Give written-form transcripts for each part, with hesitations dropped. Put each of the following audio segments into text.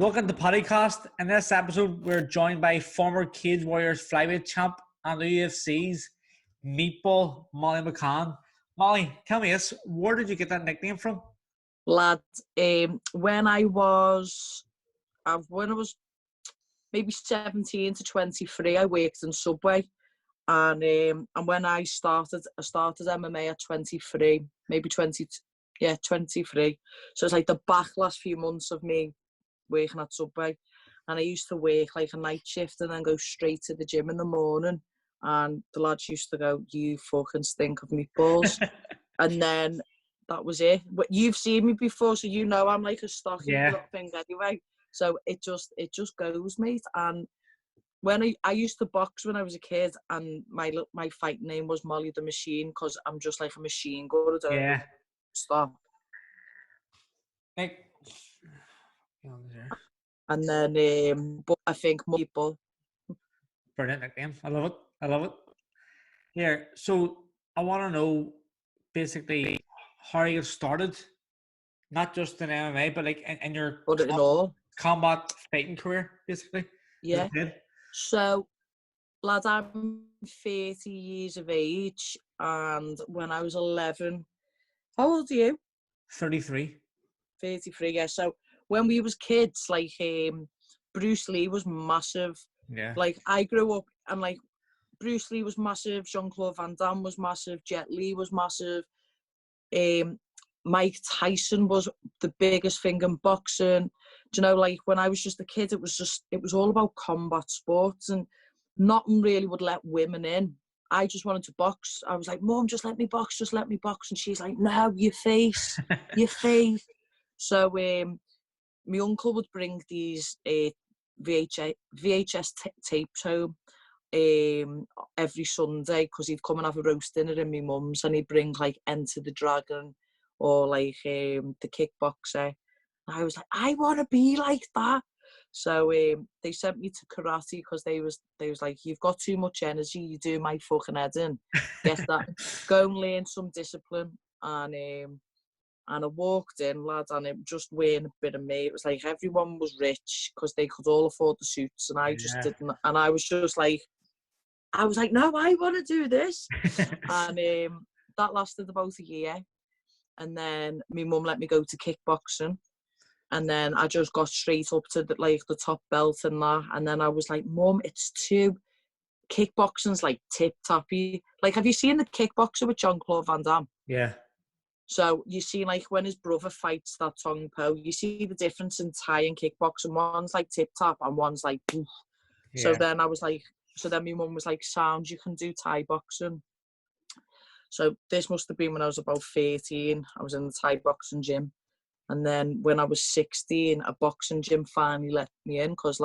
Welcome to PaddyCast. In this episode, we're joined by former Cage Warriors flyweight champ and the UFC's Meatball Molly McCann. Molly, tell me this, where did you get that nickname from? Lad, when I was maybe 17 to 23, I worked in Subway, and when I started MMA at 23, maybe 23. So it's like the last few months of me working at Subway, and I used to work like a night shift and then go straight to the gym in the morning, and the lads used to go, "You fucking stink of meatballs," and then that was it. But you've seen me before, so you know I'm like a stocky little thing anyway. So it just goes, mate. And when I used to box when I was a kid, and my fight name was Molly the Machine, because I'm just like a machine gun. I don't stop. And then, but I think people. Brilliant nickname. I love it. Here, so I want to know basically how you started, not just in MMA, but like in your combat fighting career, basically. Yeah. So, lad, I'm 30 years of age, and when I was 11, how old are you? 33. 33, yeah. So when we was kids, like Bruce Lee was massive. Yeah. Like I grew up and like Bruce Lee was massive, Jean-Claude Van Damme was massive, Jet Li was massive. Mike Tyson was the biggest thing in boxing. Do you know, like when I was just a kid, it was all about combat sports, and nothing really would let women in. I just wanted to box. I was like, "Mom, just let me box, and she's like, "No, your face, your face." So my uncle would bring these VHS tapes home every Sunday, because he'd come and have a roast dinner in my mum's, and he'd bring like Enter the Dragon or like the Kickboxer. And I was like, I want to be like that. So they sent me to karate, because they was like, "You've got too much energy, you do my fucking head in. Get that, go and learn some discipline." And I walked in, lad, and it just weren't a bit of me. It was like everyone was rich because they could all afford the suits, and I just didn't. And I was like, no, I want to do this. And that lasted about a year. And then my mum let me go to kickboxing. And then I just got straight up to the top belt and that. And then I was like, "Mum, it's too... Kickboxing's like tip-toppy." Like, have you seen the Kickboxer with Jean-Claude Van Damme? Yeah. So you see, like, when his brother fights that Tong Po, you see the difference in Thai and kickboxing. One's like tip-top and one's like, oof. Yeah. So then I was like, my mum was like, "Sound, you can do Thai boxing." So this must have been when I was about 13. I was in the Thai boxing gym. And then when I was 16, a boxing gym finally let me in, because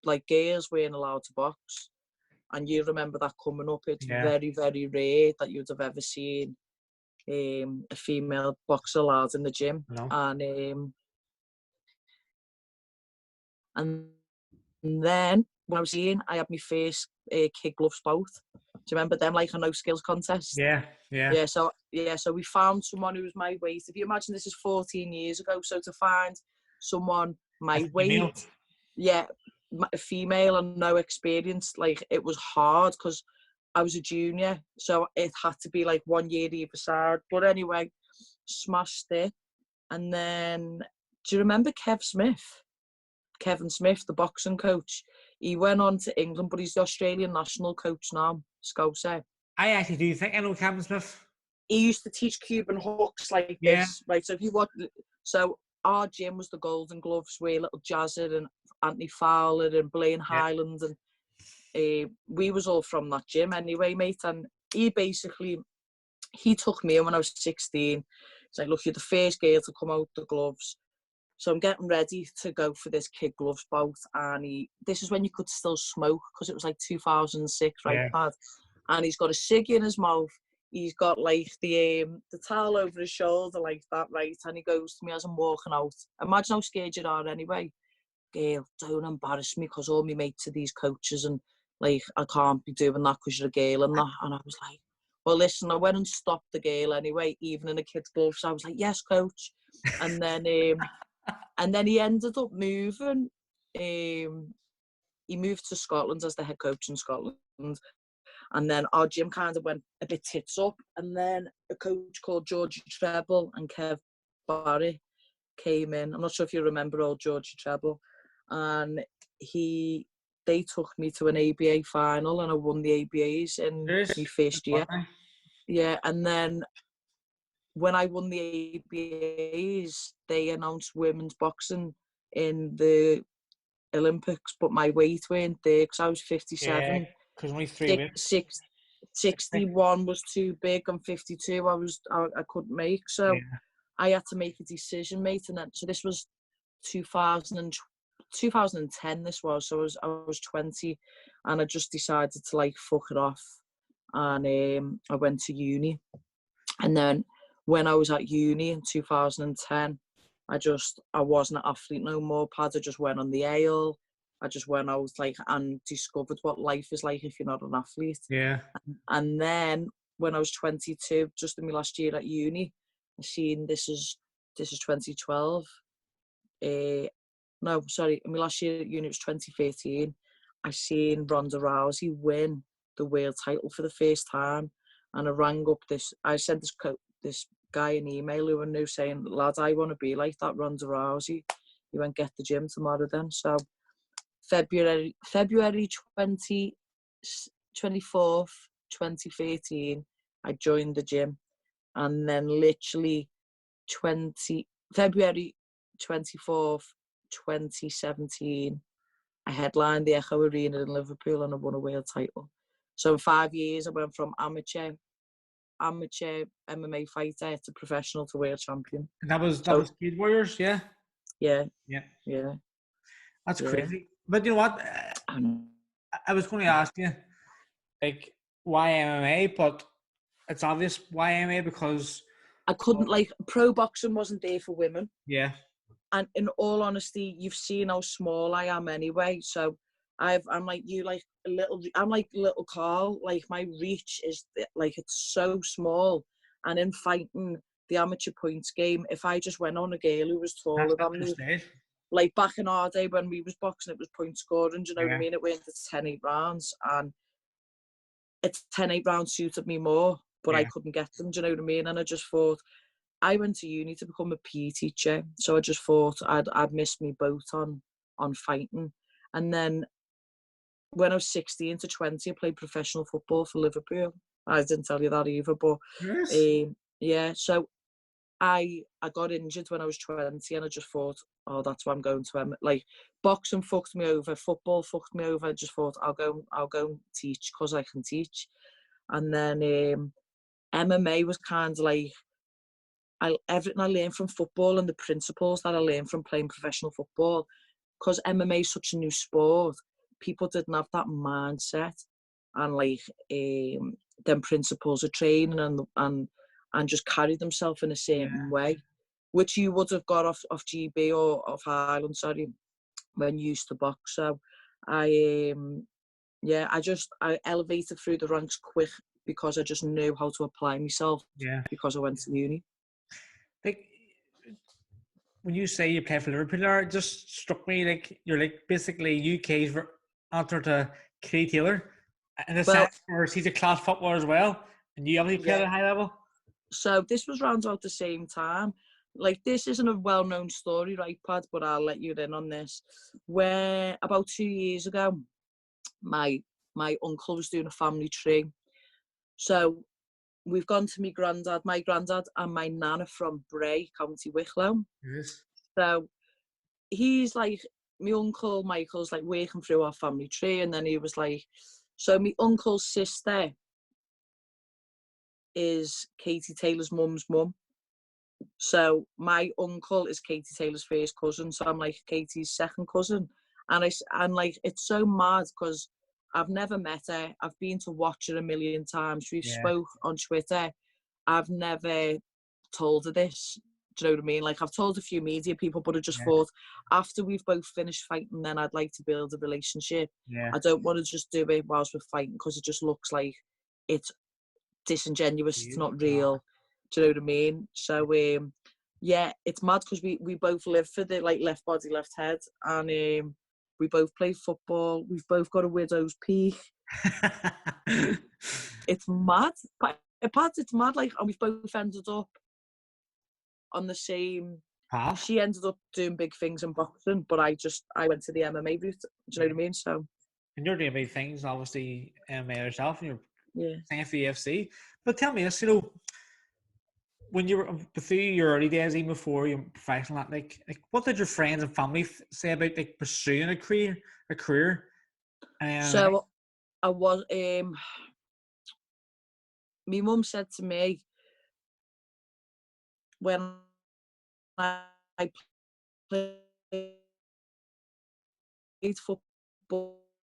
like girls weren't allowed to box. And you remember that coming up. It's very, very rare that you'd have ever seen a female boxer allowed in the gym. No. And then when I was seeing, I had my first kid gloves both. Do you remember them, like a no skills contest? Yeah. So we found someone who was my weight. If you imagine, this is 14 years ago. So to find someone my weight, a female and no experience, like, it was hard, because I was a junior, so it had to be like 1 year either side. But anyway, smashed it. And then, do you remember Kevin Smith, the boxing coach? He went on to England, but he's the Australian national coach now, Scouser. I actually do think I know Kevin Smith. He used to teach Cuban hooks like this, right? So if you want, so our gym was the Golden Gloves, where little Jazzer and Anthony Fowler and Blaine Highland, and we was all from that gym anyway, mate. And he took me in when I was 16. He's like, "Look, you're the first girl to come out the gloves." So I'm getting ready to go for this kid gloves bout, and this is when you could still smoke, because it was like 2006, right, Pad? And he's got a cig in his mouth. He's got like the towel over his shoulder like that, right? And he goes to me as I'm walking out. Imagine how scared you are anyway. "Girl, don't embarrass me, because all my mates are these coaches, and like, I can't be doing that because you're a girl and that." And I was like, "Well, listen," I went and stopped the girl anyway, even in a kid's gloves. I was like, "Yes, coach." And then And then he ended up moving. He moved to Scotland as the head coach in Scotland. And then our gym kind of went a bit tits up. And then a coach called Georgie Treble and Kev Barry came in. I'm not sure if you remember old Georgie Treble. And they took me to an ABA final, and I won the ABAs in my first year. Yeah, and then when I won the ABAs, they announced women's boxing in the Olympics, but my weight weren't there because I was 57. Yeah, because only 3 weeks. 61 was too big, and 52 I couldn't make. So I had to make a decision, mate. And then, so this was 2010. This was, so I was 20, and I just decided to like fuck it off, and I went to uni. And then when I was at uni in 2010, I wasn't an athlete no more, Pad. I just went on the ale. I just went out like and discovered what life is like if you're not an athlete. Yeah. And then when I was 22, just in my last year at uni, I seen this is 2012. No, sorry, in my last year at uni it was 2013. I seen Ronda Rousey win the world title for the first time, and I rang up I sent this guy an email who I knew saying, lad, I want to be like that Ronda Rousey. He went, get the gym tomorrow then. So February 24th, 2013, I joined the gym. And then literally February 24th, 2017, I headlined the Echo Arena in Liverpool and I won a world title. So in 5 years, I went from amateur MMA fighter to professional to world champion. And that was Speed Warriors, yeah? Yeah. That's crazy. But you know what? I was going to ask you, like, why MMA? But it's obvious why MMA, because I couldn't, like, pro boxing wasn't there for women. Yeah. And in all honesty, you've seen how small I am anyway. So I'm like you, like I'm like little Carl. Like my reach is like, it's so small. And in fighting the amateur points game, if I just went on a girl who was taller than me, like back in our day when we was boxing, it was point scoring. Do you know what I mean? It went to 10-8 rounds, and it's 10-8 rounds suited me more, but I couldn't get them. Do you know what I mean? And I just thought, I went to uni to become a PE teacher, so I just thought I'd missed my boat on fighting. And then when I was 16 to 20, I played professional football for Liverpool. I didn't tell you that either, but so I got injured when I was 20, and I just thought, oh, that's why I'm going to like boxing fucked me over, football fucked me over. I just thought I'll go and teach because I can teach. And then MMA was kind of like everything I learned from football and the principles that I learned from playing professional football, because MMA is such a new sport, people didn't have that mindset and like them principles of training and just carry themselves in a certain way, which you would have got off GB or off Highland, when you used to box. So I elevated through the ranks quick because I just knew how to apply myself because I went to uni. Like, when you say you play for Liverpool, it just struck me like you're like basically UK's answer to Katie Taylor, in a sense, where he's a class footballer as well, and you obviously play at a high level. So this was round about the same time. Like, this isn't a well-known story, right, Pad? But I'll let you in on this. Where about 2 years ago, my uncle was doing a family tree. So we've gone to my granddad and my nana from Bray, County Wicklow. Yes. So he's like, my uncle Michael's like working through our family tree, and then he was like, so my uncle's sister is Katie Taylor's mum's mum. So my uncle is Katie Taylor's first cousin, so I'm like Katie's second cousin. And I'm like, it's so mad because I've never met her. I've been to watch her a million times. We've spoke on Twitter. I've never told her this. Do you know what I mean? Like, I've told a few media people, but I just thought, after we've both finished fighting, then I'd like to build a relationship. I don't want to just do it whilst we're fighting, because it just looks like it's disingenuous. It's not real. Do you know what I mean? So Yeah, it's mad because we both live for the like left body, left head, and we both play football. We've both got a widow's peak. It's mad. But it's mad. Like, and we've both ended up on the same. Path. She ended up doing big things in boxing, but I went to the MMA route. Do you know what I mean? So. And you're doing big things, obviously, MMA yourself, and you're Yeah. playing for the UFC. But tell me this, when you were through your early days, even before you were professional, like what did your friends and family say about like pursuing a career? So I was my mum said to me when I played football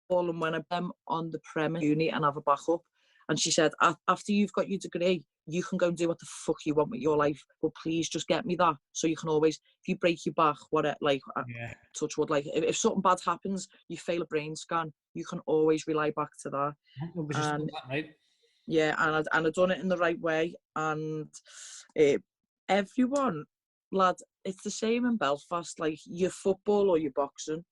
and when I'm on the premise uni and have a backup, and she said, after you've got your degree, you can go and do what the fuck you want with your life, but please just get me that, so you can always, if you break your back, whatever, like, touch wood, like, if something bad happens, you fail a brain scan, you can always rely back to that. And right? Yeah, and I'd done it in the right way, and everyone, lad, it's the same in Belfast, like, you're football or you're boxing,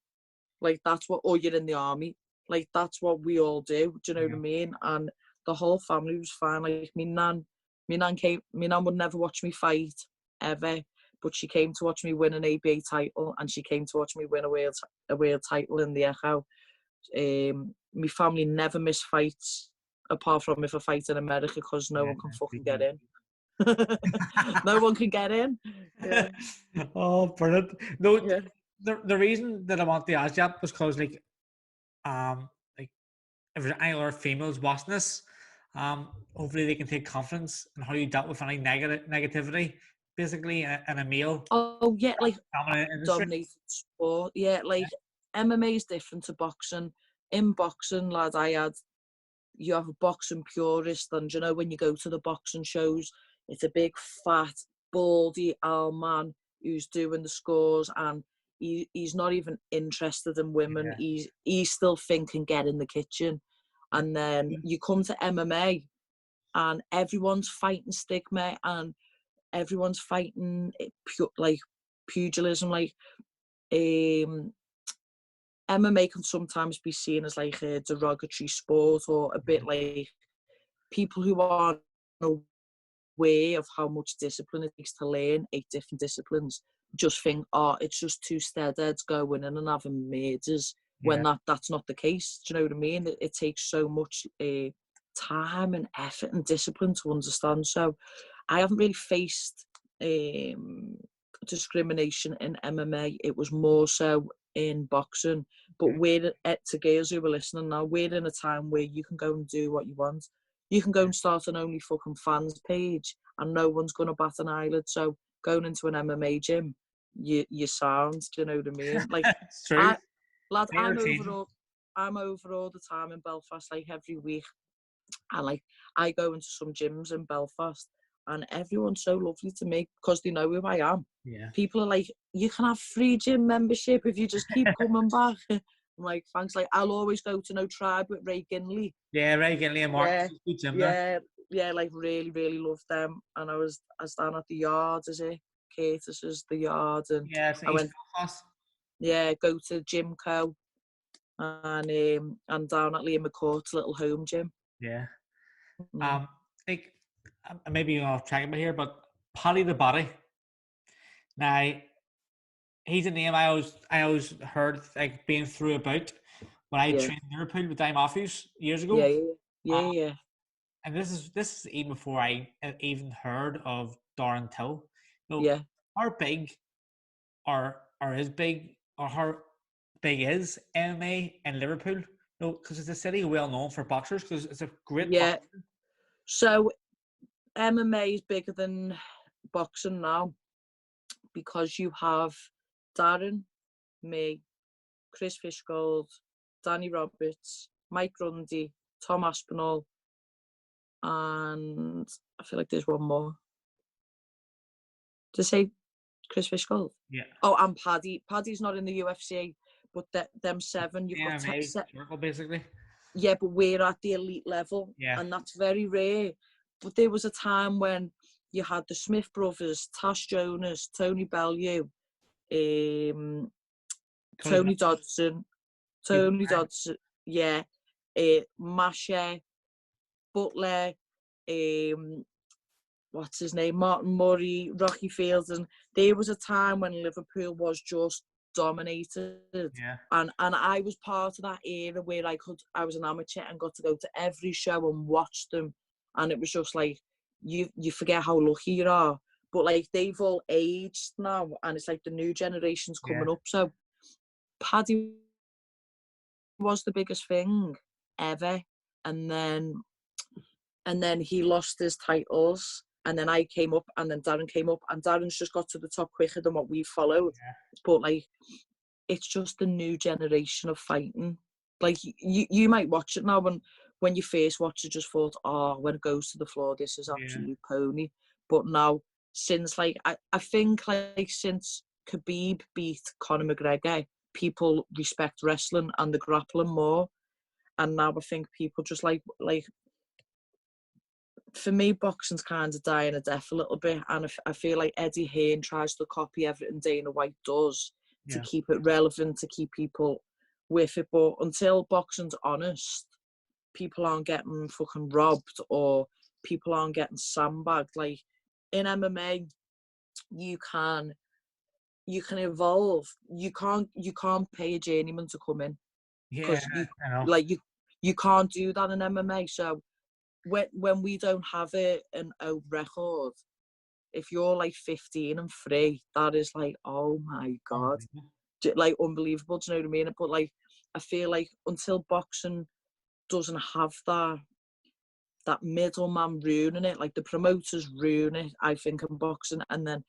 like, that's what, or you're in the army, like, that's what we all do, you know what I mean? And the whole family was fine. Like, my nan would never watch me fight, ever, but she came to watch me win an ABA title, and she came to watch me win a world title in the Echo. My family never miss fights, apart from if I fight in America, because no one can fucking get in. No one can get in. Yeah. Oh, brilliant. No, the reason that I want to ask that was because, like if there's any other females watching this, hopefully they can take confidence in how you dealt with any negativity, basically, in a male. Oh yeah, like dominated sport. Yeah, like MMA is different to boxing. In boxing, lad, you have a boxing purist, and you know, when you go to the boxing shows, it's a big fat baldy old man who's doing the scores, and he's not even interested in women. He's still thinking, get in the kitchen. And then you come to MMA, and everyone's fighting stigma, and everyone's fighting like pugilism. Like, MMA can sometimes be seen as like a derogatory sport, or a bit like people who aren't aware of how much discipline it takes to learn 8 different disciplines just think, oh, it's just 2 steadheads going in and having murders, when that's not the case. Do you know what I mean? It takes so much time and effort and discipline to understand. So I haven't really faced discrimination in MMA. It was more so in boxing. But we're, to girls who are listening now, we're in a time where you can go and do what you want. You can go and start an Only Fucking Fans page, and no one's going to bat an eyelid. So going into an MMA gym, you sound, do you know what I mean? Like, it's true. I'm over all the time in Belfast, like every week. And like, I go into some gyms in Belfast, and everyone's so lovely to me because they know who I am. Yeah. People are like, you can have free gym membership if you just keep coming back. I'm like, thanks. Like, I'll always go to No Tribe with Ray Ginley. Yeah, Ray Ginley and Mark. Yeah, like, really, really love them. And I was down at the Yard, Curtis's, the Yard, and I went. Go to Gymco, and down at Liam McCourt's little home gym. Yeah. Like, maybe you're off track here, but Paddy the Body. Now, he's a name I always heard, like, being through about when I trained in Liverpool with Di Matthews years ago. Yeah. And this is even before I even heard of Darren Till. How big how big is MMA in Liverpool? No, because it's a city well known for boxers, because it's a great boxer. So MMA is bigger than boxing now, because you have Darren, me, Chris Fishgold, Danny Roberts, Mike Grundy, Tom Aspinall, and I feel like there's one more. To say Chris Fishgold? Yeah. Oh, and Paddy. Paddy's not in the UFC, but them 7, you've got circle, basically. Yeah, but we're at the elite level, and that's very rare. But there was a time when you had the Smith brothers, Tash Jonas, Tony Bellew, Tony Dodson, yeah, Masha, Butler, what's his name, Martin Murray, Rocky Fields, and there was a time when Liverpool was just dominated. Yeah. And I was part of that era where I was an amateur and got to go to every show and watch them, and it was just like you forget how lucky you are. But like they've all aged now, and it's like the new generation's coming up. So Paddy was the biggest thing ever, and then he lost his titles, and then I came up, and then Darren came up, and Darren's just got to the top quicker than what we followed. But like, it's just the new generation of fighting. Like you might watch it now, when you first watch it, just thought, oh, when it goes to the floor, this is absolute pony. But now, since like I think like since Khabib beat Conor McGregor, people respect wrestling and the grappling more. And now I think people just like for me, boxing's kind of dying a death a little bit, and I feel like Eddie Hearn tries to copy everything Dana White does to keep it relevant, to keep people with it. But until boxing's honest, people aren't getting fucking robbed, or people aren't getting sandbagged. Like in MMA, you can evolve. You can't pay a journeyman to come in, because you can't do that in MMA. So when we don't have an old record, if you're like 15-3, that is like, oh my god, like unbelievable. Do you know what I mean? But like, I feel like until boxing doesn't have that middleman ruining it, like the promoters ruin it, I think, in boxing, and then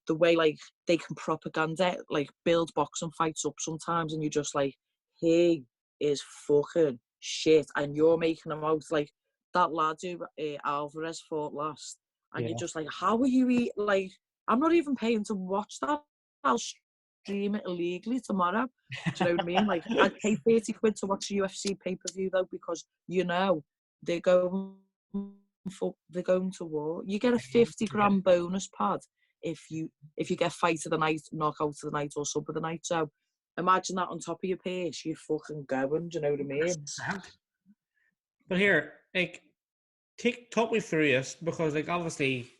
the way like they can propaganda, like build boxing fights up sometimes, and you're just like, he is fucking shit, and you're making them out like that lad who Alvarez fought last, and you're just like, how are you like, I'm not even paying to watch that, I'll stream it illegally tomorrow. Do you know what I mean? Like, I'd pay 30 quid to watch a UFC pay-per-view though, because they're going to war. You get a 50 grand bonus pad if you get fight of the night, knockout of the night, or sub of the night. So imagine that on top of your page, you're fucking going. Do you know what I mean? But here, like, talk me through this, because like obviously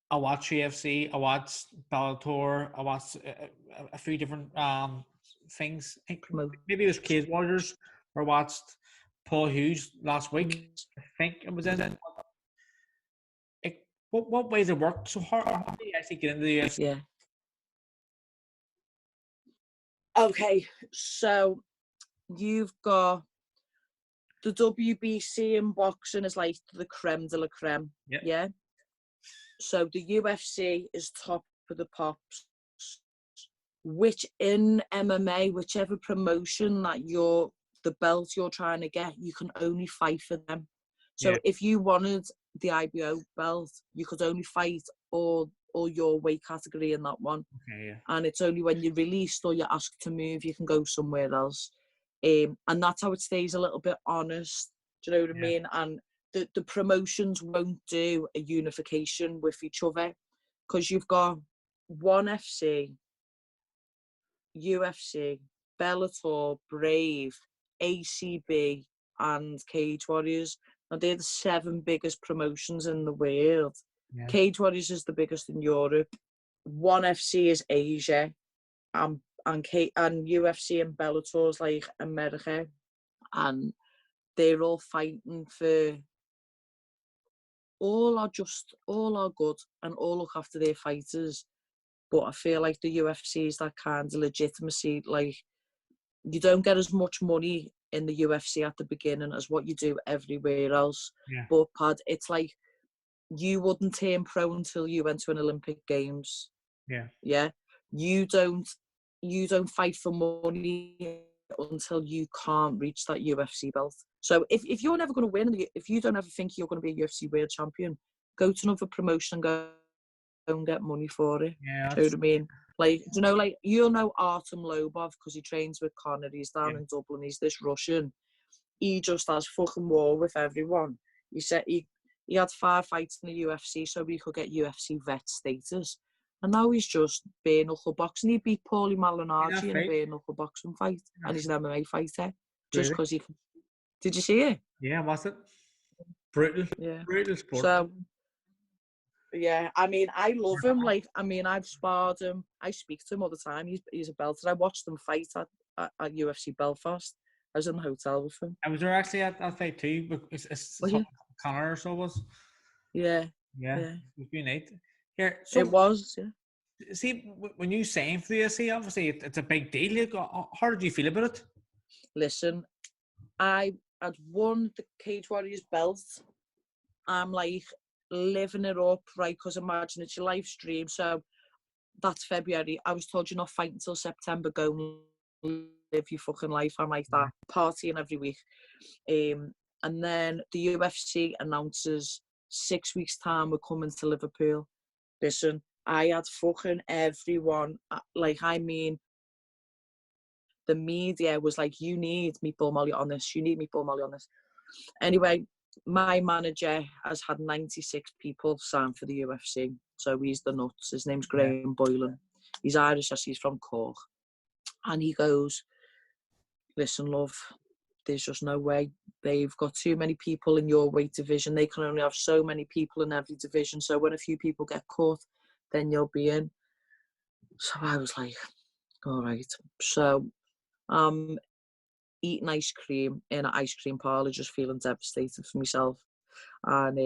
I watch UFC, I watch Bellator, I watch a few different things. Maybe it was Cage Warriors, or watched Paul Hughes last week. I think it was in. Like, what ways it work? So how do you actually get into the UFC? Yeah. Okay, so you've got the WBC in boxing is like the creme de la creme. Yeah. So the UFC is top of the pops. Which in MMA, whichever promotion that the belt you're trying to get, you can only fight for them. So if you wanted the IBO belt, you could only fight all your weight category in that one. And it's only when you're released or you're asked to move, you can go somewhere else. And that's how it stays a little bit honest. Do you know what I mean? And the promotions won't do a unification with each other, because you've got ONE FC, UFC, Bellator, Brave, ACB, and Cage Warriors. Now, they're the 7 biggest promotions in the world. Cage Warriors is the biggest in Europe. ONE FC is Asia, and UFC and Bellator is like America, and they're all fighting for. All are good, and all look after their fighters. But I feel like the UFC is that kind of legitimacy. Like, you don't get as much money in the UFC at the beginning as what you do everywhere else. But Pad, it's like you wouldn't turn pro until you went to an Olympic Games. You don't fight for money until you can't reach that UFC belt. So if you're never going to win, if you don't ever think you're going to be a UFC world champion, go to another promotion and go and get money for it. You know what I mean? Like, you'll know Artem Lobov because he trains with Conor. He's down in Dublin. He's this Russian. He just has fucking war with everyone. He he had 5 fights in the UFC so he could get UFC vet status. And now he's just bare knuckle boxing. He beat Paulie Malignaggi in a bare knuckle boxing fight. And he's an MMA fighter. Just because he can. Did you see it? Yeah, was it? Brutal. Yeah. Brutal sport. So, yeah, I mean, I love him. Like, I mean, I've sparred him. I speak to him all the time. He's a belter. I watched them fight at UFC Belfast. I was in the hotel with him. I was there actually at that fight too. It's Connor or so was. Yeah. Yeah. It was being neat. Here, so it was, yeah. See, when you signed for the UFC, obviously it's a big deal. How did you feel about it? Listen, I had won the Cage Warriors belt. I'm like living it up, right? Because imagine it's your live stream. So that's February. I was told you're not fighting until September. Go and live your fucking life. I'm like that, partying every week. And then the UFC announces 6 weeks' time we're coming to Liverpool. Listen, I had fucking everyone, like, I mean, the media was like, you need Meatball Molly on this. You need Meatball Molly on this. Anyway, my manager has had 96 people sign for the UFC. So he's the nuts. His name's Graham Boylan. He's Irish, he's from Cork. And he goes, listen, love, there's just no way. They've got too many people in your weight division. They can only have so many people in every division. So when a few people get caught, then you'll be in. So I was like, all right. So eating ice cream in an ice cream parlour, just feeling devastated for myself. And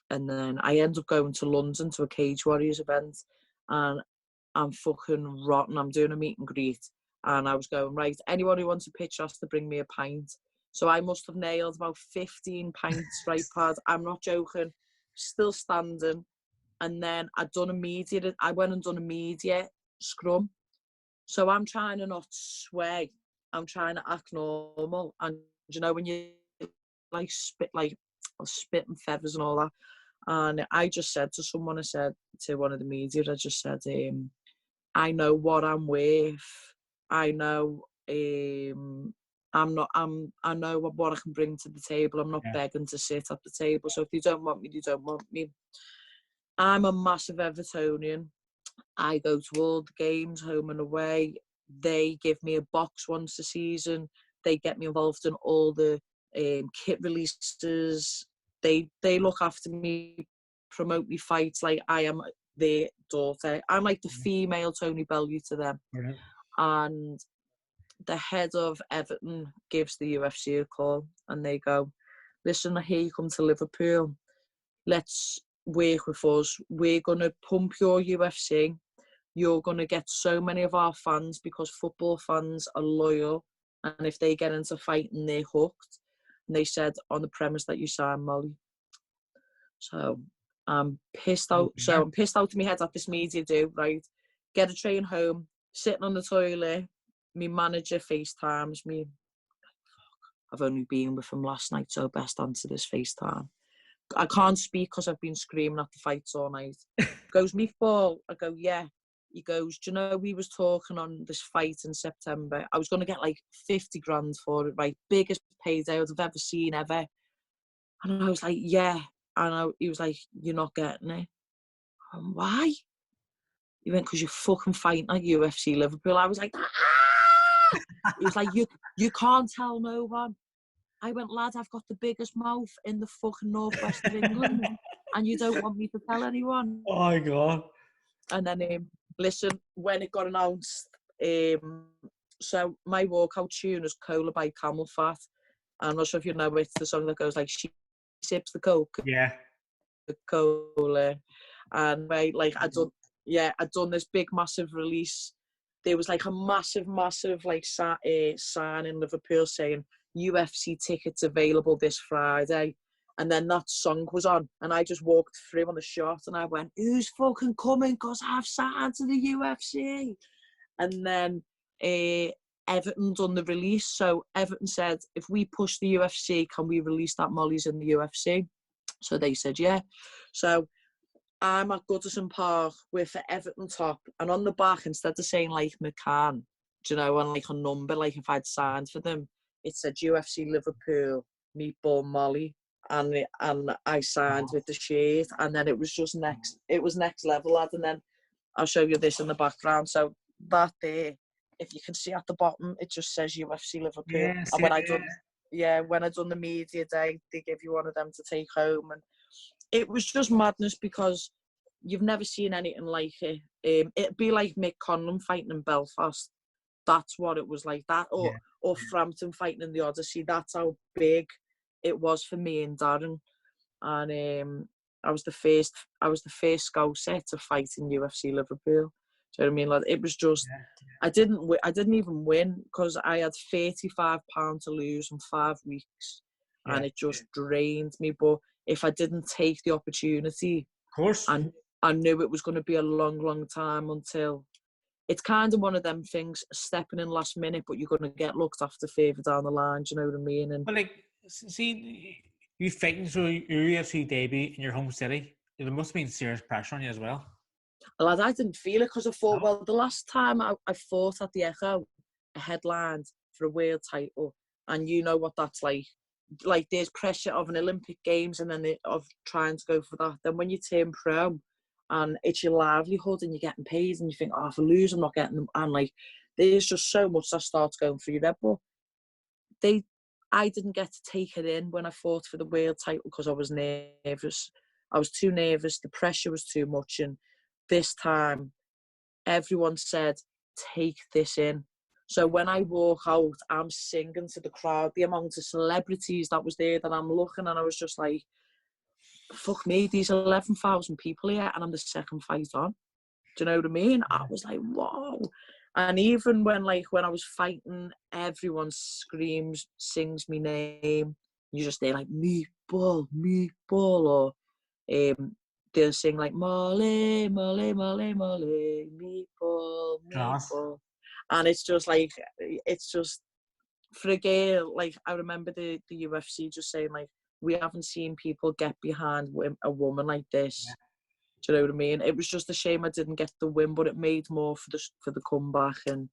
then I end up going to London to a Cage Warriors event, and I'm fucking rotten. I'm doing a meet and greet, and I was going, right, anyone who wants a picture has to bring me a pint. So I must have nailed about 15 pints, right, Pad? I'm not joking. Still standing. And then I went and done a media scrum. So I'm trying to not sway. I'm trying to act normal. And you know, when you like spit and feathers and all that. And I just said to someone, I said to one of the media, I just said, I know what I'm worth. I know I know what I can bring to the table. I'm not begging to sit at the table. So if you don't want me, you don't want me. I'm a massive Evertonian. I go to all the games, home and away. They give me a box once a season. They get me involved in all the kit releases. They look after me, promote me fights like I am their daughter. I'm like the female Tony Bellew to them. Brilliant. And the head of Everton gives the UFC a call, and they go, listen, I hear you come to Liverpool. Let's work with us. We're going to pump your UFC. You're going to get so many of our fans, because football fans are loyal. And if they get into fighting, they're hooked. And they said, on the premise that you sign Molly. So I'm pissed out. Yeah. So I'm pissed out of my head at this media do, right? Get a train home, sitting on the toilet. My manager FaceTimes me. I've only been with him last night, so best answer this FaceTime. I can't speak because I've been screaming at the fights all night. Goes, Meatball. I go, yeah. He goes, do you know, we was talking on this fight in September. I was going to get like 50 grand for it, right? Biggest payday I've ever seen, ever. And I was like, yeah. And he was like, you're not getting it. And why? He went, because you're fucking fighting at UFC Liverpool. I was like, ah! He was like, you can't tell no one. I went, lad, I've got the biggest mouth in the fucking northwest of England, and you don't want me to tell anyone. Oh my God. And then, listen, when it got announced, so my walkout tune is Cola by Camel Fat. I'm not sure if you know, it's the song that goes like, she sips the Coke. Yeah. The Cola. And I'd done this big, massive release. There was like a massive, like sign in Liverpool saying, UFC tickets available this Friday. And then that song was on, and I just walked through on the shot, and I went, who's fucking coming? Because I've signed to the UFC. And then Everton done the release. So Everton said, if we push the UFC, can we release that Molly's in the UFC? So they said, yeah. So I'm at Goodison Park with the Everton top, and on the back, instead of saying like McCann, do you know, and like a number, like if I'd signed for them, it said UFC Liverpool, Meatball Molly. and I signed with the shirt, and then it was just next level, lad. And then I'll show you this in the background. So that there, if you can see at the bottom, it just says UFC Liverpool. Yeah, And when I done the media day, they give you one of them to take home, and it was just madness because you've never seen anything like it. It'd be like Mick Conlon fighting in Belfast. That's what it was like. That or Frampton fighting in the Odyssey. That's how big it was for me and Darren. And I was the first Scouser to fight in UFC Liverpool. Do you know what I mean? Like, it was just, I didn't even win because I had £35 to lose in 5 weeks, and it just drained me. But if I didn't take the opportunity, of course, and I knew it was going to be a long, long time until. It's kind of one of them things, stepping in last minute, but you're going to get looked after further down the line. Do you know what I mean? And but like, see, you fighting through your UFC debut in your home city, there must have been serious pressure on you as well. lad, I didn't feel it because I thought, well, the last time I fought at the Echo, I headlined for a world title, and you know what that's like. Like, there's pressure of an Olympic Games and then of trying to go for that. Then when you turn pro, and it's your livelihood and you're getting paid, and you think, oh, if I lose, I'm not getting them. And like, there's just so much that starts going through your head. But I didn't get to take it in when I fought for the world title because I was nervous. I was too nervous. The pressure was too much. And this time, everyone said, take this in. So when I walk out, I'm singing to the crowd, the amount of celebrities that was there that I'm looking, and I was just like, fuck me, these 11,000 people here, and I'm the second fight on. Do you know what I mean? I was like, whoa. And even when I was fighting, everyone screams, sings my name. You just hear like, Meatball, Meatball, or they'll sing like, Molly, Molly, Molly, Molly, Meatball, Meatball. And it's just like, for a girl, like, I remember the UFC just saying, like, we haven't seen people get behind a woman like this. Yeah. Do you know what I mean? It was just a shame I didn't get the win, but it made more for the comeback. And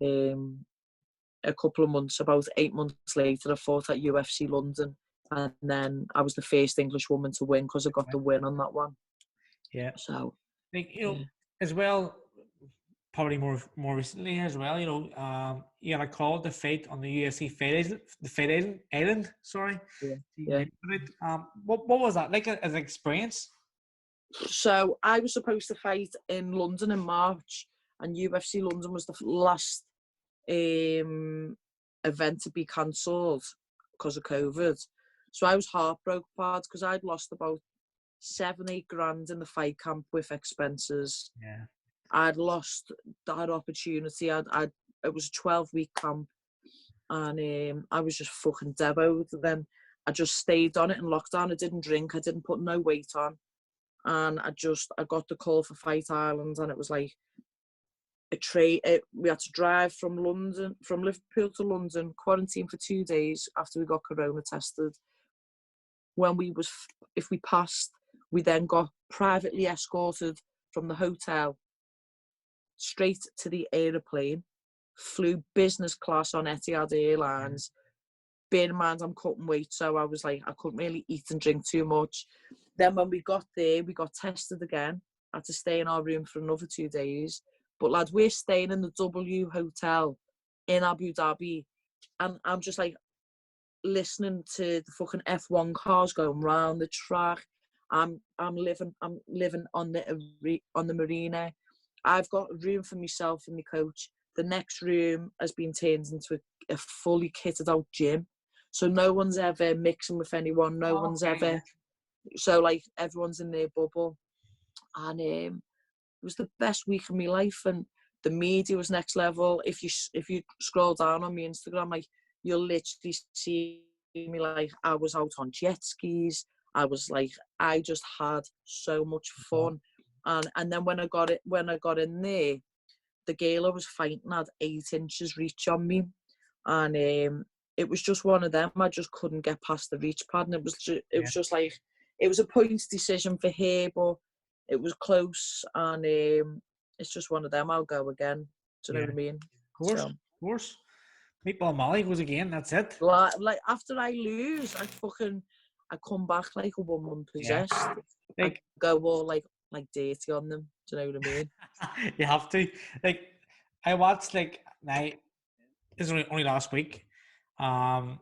a couple of months, about 8 months later, I fought at UFC London, and then I was the first English woman to win because I got the win on that one. Yeah. So, like, you know, as well, probably more recently as well, you know, you had a call to fight on the UFC Fight Island. Sorry. Yeah. What was that like as an experience? So I was supposed to fight in London in March, and UFC London was the last event to be cancelled because of COVID. So I was heartbroken because I'd lost about 7-8 grand in the fight camp with expenses. Yeah. I'd lost that opportunity. It was a 12-week camp, and I was just fucking devoed. Then I just stayed on it in lockdown. I didn't drink. I didn't put no weight on. And I got the call for Fight Island, and it was like we had to drive from Liverpool to London, quarantine for 2 days after we got corona tested. If we passed, we then got privately escorted from the hotel straight to the aeroplane, flew business class on Etihad Airlines. Bear in mind, I'm cutting weight, so I was like, I couldn't really eat and drink too much. Then when we got there, we got tested again. I had to stay in our room for another 2 days. But lads, we're staying in the W Hotel in Abu Dhabi, and I'm just like listening to the fucking F1 cars going round the track. I'm living on the marina. I've got a room for myself and my coach. The next room has been turned into a fully kitted out gym. So no one's ever mixing with anyone. No one's ever. So like everyone's in their bubble. And it was the best week of my life. And the media was next level. If you scroll down on my Instagram, like, you'll literally see me, like, I was out on jet skis. I just had so much fun. And then when I got in there, the girl I was fighting had 8 inches reach on me, and it was just one of them. I just couldn't get past the reach pad, and it was just like, it was a points decision for her, but it was close, and it's just one of them. I'll go again. Do you know what I mean? Of course. Meatball Molly goes again. That's it. Like after I lose, I come back like a woman Yeah. possessed. I Like, go all like dirty on them. Do you know what I mean? you have to. Like, I watched, like, this was only last week. Um,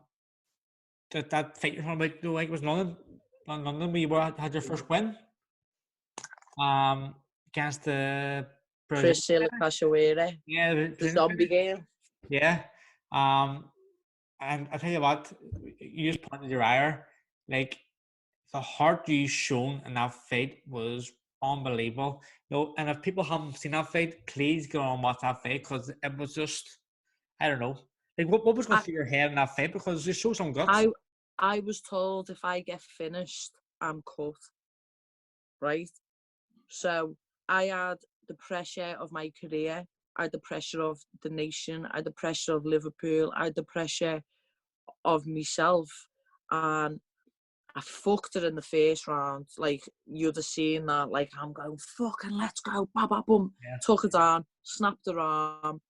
that fight you're talking about, like, was London, where you had your first win. Against the Brazilian. Priscila Cachoeira, Yeah, the the Brazilian. zombie girl. Yeah. Um, and I tell you what, you just pointed your ire. Like, the heart you shown in that fight was unbelievable. And if people haven't seen that fight, please go and watch that fight, because it was just, I don't know. Like, what was going I, through your head in that fight? Because you show some guts. I was told if I get finished, I'm cut. Right? So I had the pressure of my career. I had the pressure of the nation. I had the pressure of Liverpool. I had the pressure of myself. And I fucked her in the first round. Like, you'd have seen that. Like, I'm going, fucking let's go. Ba, ba, boom. Yeah. Took her down. Snapped her arm.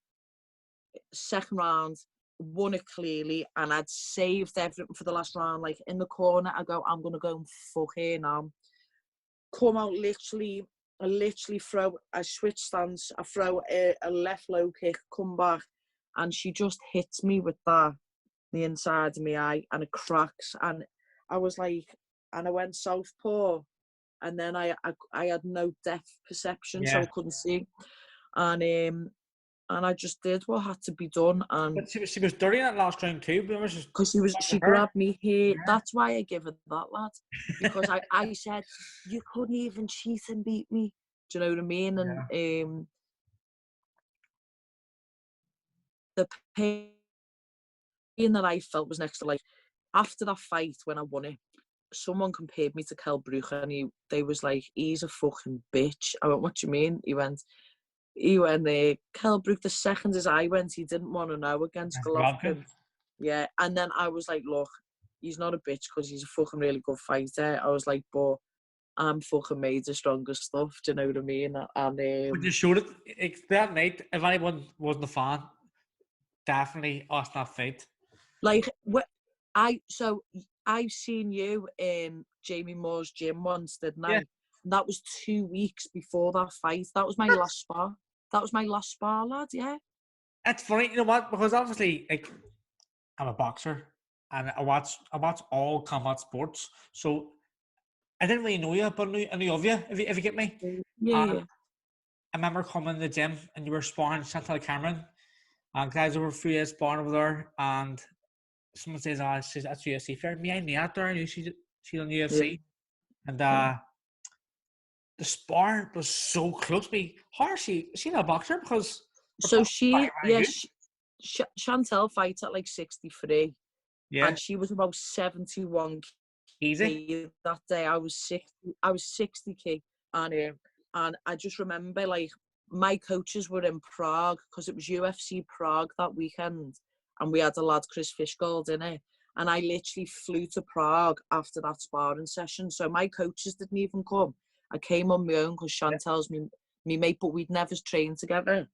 Second round. Won it clearly. And I'd saved everything for the last round. Like, in the corner, I go, I'm going to go and fuck her now. Come out I literally throw, I switch stance, I throw a left low kick, come back, and she just hits me with that, the inside of my eye, and it cracks. And I was like, and I went southpaw, and then I had no depth perception, so I couldn't see. And I just did what had to be done. And But she was dirty in that last round too. because she grabbed me here. Yeah. That's why I give her that, lad. Because I said, you couldn't even cheat and beat me. Do you know what I mean? And the pain that I felt was next to, like, after that fight when I won it, someone compared me to Kell Brook, and they was like, he's a fucking bitch. I went, what do you mean? He went there. Kell Brook, the second as I went, he didn't want to know against Golovkin. Yeah, and then I was like, look, he's not a bitch because he's a fucking really good fighter. I was like, but I'm fucking made of stronger stuff. Do you know what I mean? And when you showed it that night, if anyone wasn't a fan, definitely ask that fight. Like, I've seen you in Jamie Moore's gym once, didn't I? Yeah. That was 2 weeks before that fight. That was my last spar. That was my last spar, lad. Yeah. It's funny, you know what? Because obviously, like, I'm a boxer, and I watch all combat sports. So I didn't really know you, but I knew of you. If you get me. Yeah. I remember coming to the gym and you were sparring Chantal Cameron, and guys over 3 years sparring over there, and someone says, "Oh, she's that's UFC fair." Me, I knew that there. I knew she's on UFC, and the spar was so close to me. How is she? Is she not a boxer? Because so Chantal fights at like 63. Yeah. And she was about 71 Easy. that day. I was 60 kg. And I just remember, like, my coaches were in Prague because it was UFC Prague that weekend. And we had a lad, Chris Fishgold, in it. And I literally flew to Prague after that sparring session. So my coaches didn't even come. I came on my own because Chantal's me mate, but we'd never trained together.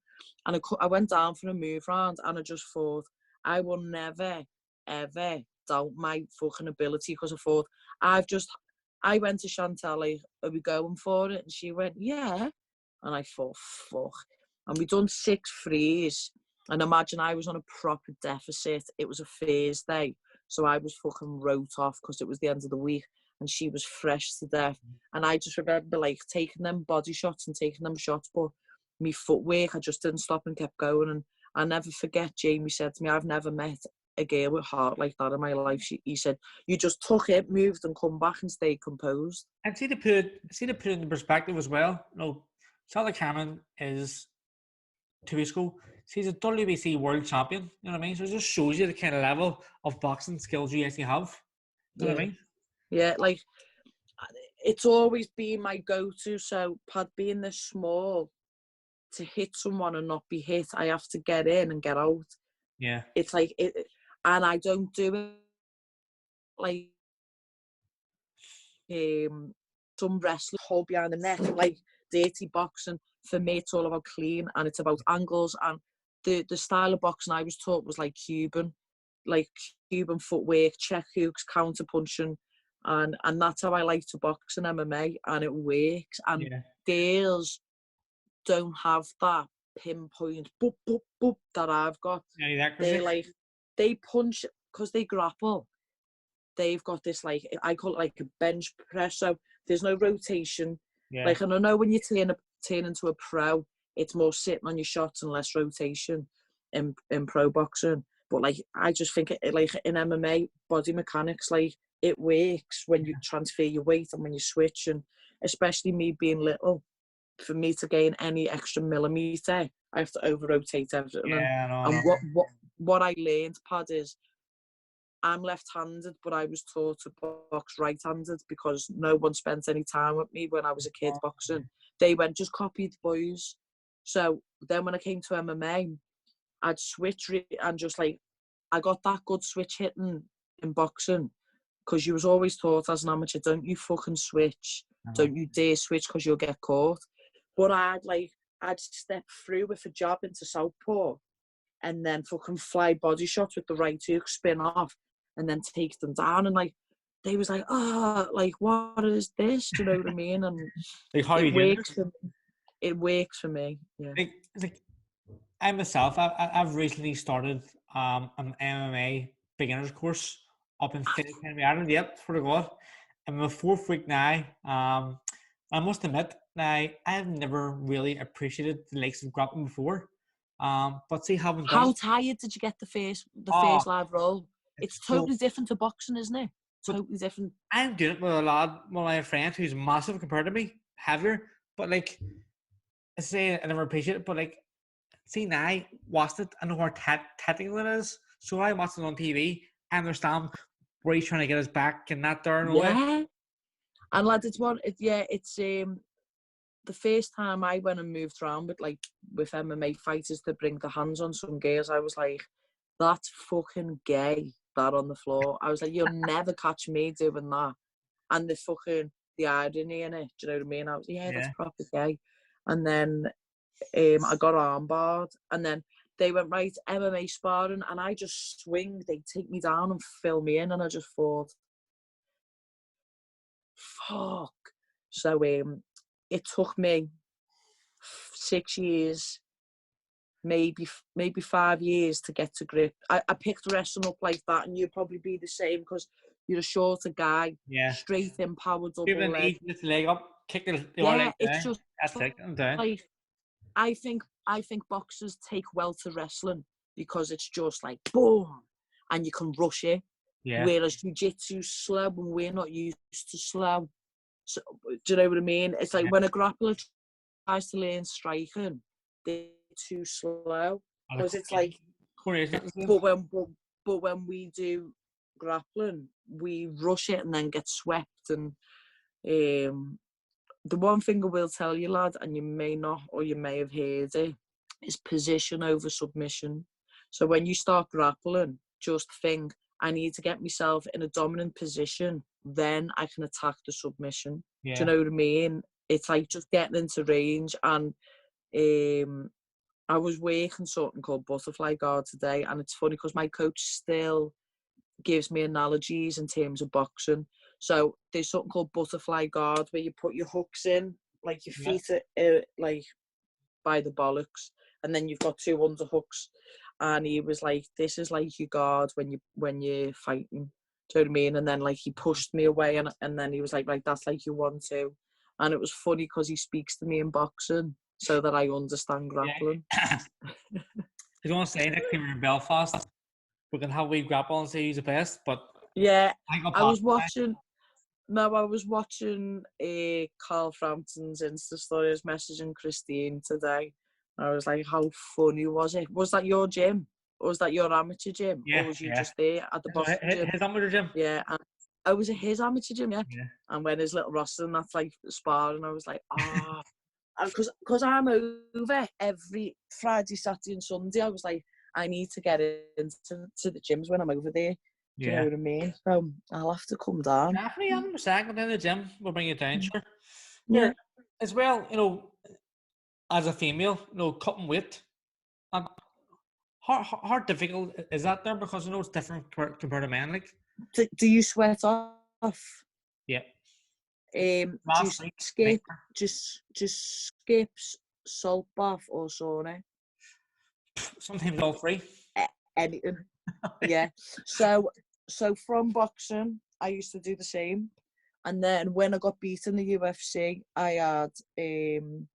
And I went down for a move round, and I just thought, I will never, ever doubt my fucking ability, because I thought, I went to Chantal, like, are we going for it? And she went, yeah. And I thought, fuck. And we done 6 frees. And imagine I was on a proper deficit. It was a Thursday. So I was fucking wrote off because it was the end of the week. And she was fresh to death. And I just remember, like, taking them body shots and taking them shots. But me footwork, I just didn't stop and kept going. And I never forget, Jamie said to me, I've never met a girl with heart like that in my life. He said, you just took it, moved, and come back and stayed composed. And see to put it in perspective as well. No, Sally Cameron is 2 weeks ago. She's a WBC world champion. You know what I mean? So it just shows you the kind of level of boxing skills you actually have. You know what I mean? Yeah, like, it's always been my go-to. So, Pad, being this small, to hit someone and not be hit, I have to get in and get out. Yeah. It's like it, and I don't do it like some wrestlers hold behind the neck, like dirty boxing. For me, it's all about clean, and it's about angles. And the style of boxing I was taught was like Cuban footwork, check hooks, counter punching, And that's how I like to box in MMA, and it works. And girls don't have that pinpoint boop, boop, boop that I've got. They like, they punch, because they grapple. They've got this, like, I call it like a bench press. So there's no rotation. Like, and I know when you turn into a pro, it's more sitting on your shots and less rotation in pro boxing. But like, I just think it like in MMA, body mechanics, like, it works when you transfer your weight and when you switch. And especially me being little, for me to gain any extra millimeter, I have to over rotate everything. And what I learned, Pad, is I'm left-handed, but I was taught to box right-handed because no one spent any time with me when I was a kid boxing. They went, just copy the boys. So then when I came to MMA, I'd switch and just like, I got that good switch hitting in boxing because you was always taught as an amateur, don't you fucking switch. Don't you dare switch because you'll get caught. But I'd step through with a jab into southpaw and then fucking fly body shots with the right hook, spin off, and then take them down. And like, they was like, oh, like, what is this? Do you know what I mean? And like, how it works for me. It works for me. Yeah. Like I myself, I've recently started an MMA beginners course up in Henry Island. Yep, for the God. I'm a 4th week now. I must admit, now I've never really appreciated the likes of grappling before. But see, having done. How tired did you get the first live roll? It's totally different to boxing, isn't it? Totally different. I'm doing it with a lad, one of my friends who's massive compared to me, heavier. But like, I say I never appreciate it. But like, see now, I watched it. I know how technical it is. So I watched it on TV. I understand where he's trying to get his back and that there and all that. And lad, it's the first time I went and moved around with MMA fighters to bring the hands on some girls, I was like, that's fucking gay, that on the floor. I was like, you'll never catch me doing that. And the irony in it, do you know what I mean? I was, that's proper gay. And then I got armbarred, and then they went, right, MMA sparring, and I just swing, they take me down and fill me in, and I just thought, fuck. So it took me 6 years, maybe 5 years to get to grip. I picked wrestling up like that, and you'd probably be the same because you're a shorter guy, straight in power double leg. Lift the leg up, kick the leg it's down. Just that's it. I'm down. Like, I think boxers take well to wrestling because it's just like boom, and you can rush it. Whereas jiu-jitsu's slow, and we're not used to slow. So, do you know what I mean? It's like when a grappler tries to learn striking, they're too slow because it's like. But when we do grappling, we rush it and then get swept. And the one thing I will tell you, lad, and you may not, or you may have heard it, is position over submission. So when you start grappling, just think, I need to get myself in a dominant position, then I can attack the submission. Do you know what I mean? It's like just getting into range. And I was working something called butterfly guard today, and it's funny because my coach still gives me analogies in terms of boxing. So there's something called butterfly guard where you put your hooks in, like your feet are like by the bollocks, and then you've got 2 underhooks. And he was like, this is like your guard when you're fighting. Do you know what I mean? And then like he pushed me away, and then he was like, right, that's like your 1-2. And it was funny because he speaks to me in boxing so that I understand grappling. I don't want to say next time we're in Belfast, we can have a wee grapple and say who's the best. But I was watching Carl Frampton's Insta story. I was messaging Christine today. I was like, how funny was it? Was that your gym? Or was that your amateur gym? Or was you just there at the Boston gym? His amateur gym. Yeah. And I was at his amateur gym, And when his little roster and that's like sparring, I was like, because I'm over every Friday, Saturday and Sunday, I was like, I need to get into the gyms when I'm over there. Do you know what I mean? So I'll have to come down. Definitely, 100%. Go down to the gym. We'll bring you down, sure. Yeah. As well, as a female, cutting weight. How difficult is that there? Because it's different compared to men. Like, do you sweat off? Yeah. Do you skip, just skips, salt bath or sauna? Sometimes all three. Anything. Yeah. So from boxing, I used to do the same. And then when I got beat in the UFC, I had, do you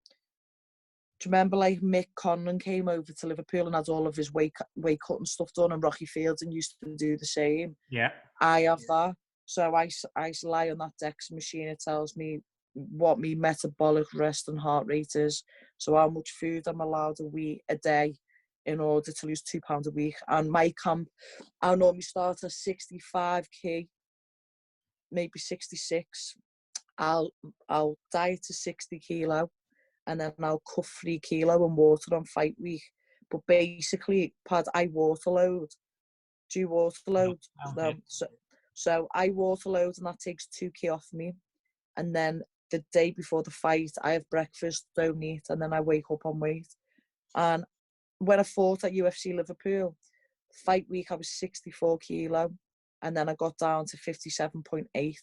remember like Mick Conlan came over to Liverpool and had all of his weight cutting stuff done, and Rocky Fielding used to do the same? Yeah. I have that. So I lie on that DEX machine. It tells me what my metabolic rest and heart rate is. So how much food I'm allowed a day in order to lose £2 a week. And my camp, I'll normally start at 65 kg, maybe 66. I'll diet to 60 kilo, and then I'll cut 3 kilo and water on fight week. But basically, I water load. Do you water load? No. So I water load, and that takes 2 kg off me. And then the day before the fight, I have breakfast, don't eat, and then I wake up on weight. And when I fought at UFC Liverpool, fight week I was 64 kilo, and then I got down to 57.8.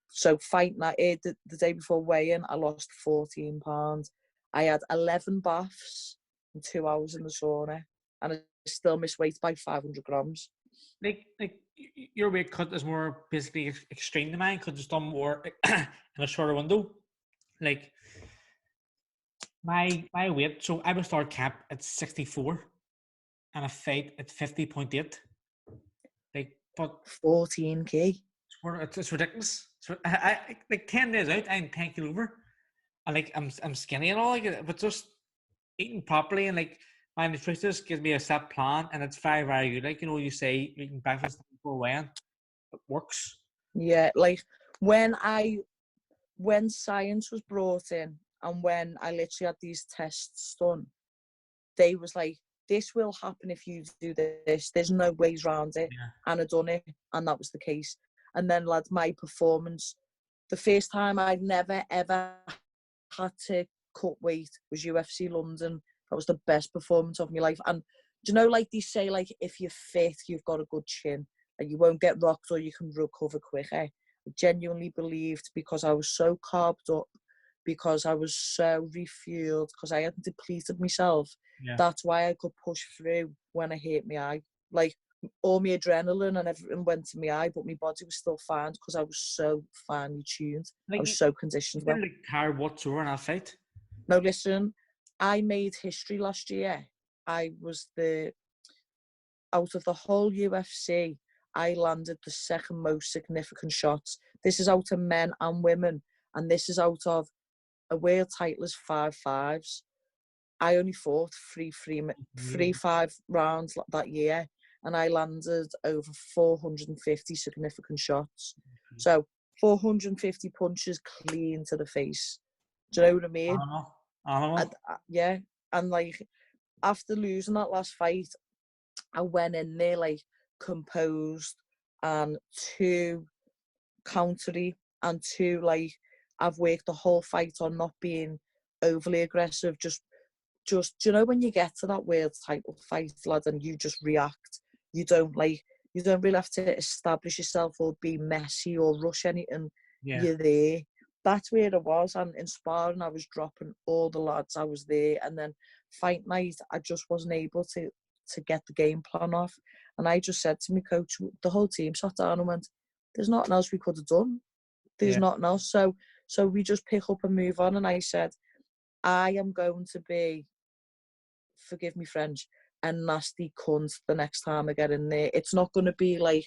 So fight night, the day before weigh-in, I lost 14 pounds. I had 11 baths and 2 hours in the sauna, and I still missed weight by 500 grams. Like your weight cut is more basically extreme than mine because it's done more in a shorter window. Like my weight, so I would start camp at 64 and a fight at 50.8. Like, but 14k. It's ridiculous. So I like 10 days out, I'm 10 kilo over, and like I'm skinny and all, like, but just eating properly and like my nutritionist gives me a set plan, and it's very, very good. Like, you know, you say eating breakfast before weighing, it works. Yeah, like when science was brought in and when I literally had these tests done, they was like, this will happen if you do this. There's no ways around it. Yeah. And I done it, and that was the case. And then, lads, my performance, the first time I'd never, ever had to cut weight was UFC London. That was the best performance of my life. And do you know, like they say, like, if you're fit, you've got a good chin. Like, you won't get rocked or you can recover quicker. I genuinely believed, because I was so carved up, because I was so refueled, because I hadn't depleted myself. Yeah. That's why I could push through when I hit my eye. Like, all my adrenaline and everything went to my eye, but my body was still fine because I was so finely tuned. Like, I was so conditioned. You didn't care whatsoever in that fight? No, listen, I made history last year. I was out of the whole UFC, I landed the second most significant shots. This is out of men and women, and this is out of a world title is 5-5s. I only fought 3-5 rounds that year, and I landed over 450 significant shots. So 450 punches clean to the face. Do you know what I mean? I don't know. Yeah, and like after losing that last fight, I went in there like composed and too countery and too like I've worked the whole fight on not being overly aggressive. Just do you know when you get to that world title fight, lad, and you just react? You don't really have to establish yourself or be messy or rush anything. Yeah. You're there. That's where it was. And in sparring, I was dropping all the lads. I was there. And then fight night, I just wasn't able to get the game plan off. And I just said to my coach, the whole team sat down and went, there's nothing else we could have done. There's nothing else. So we just pick up and move on. And I said, I am going to be, forgive me French, a nasty cunt the next time I get in there. It's not going to be like,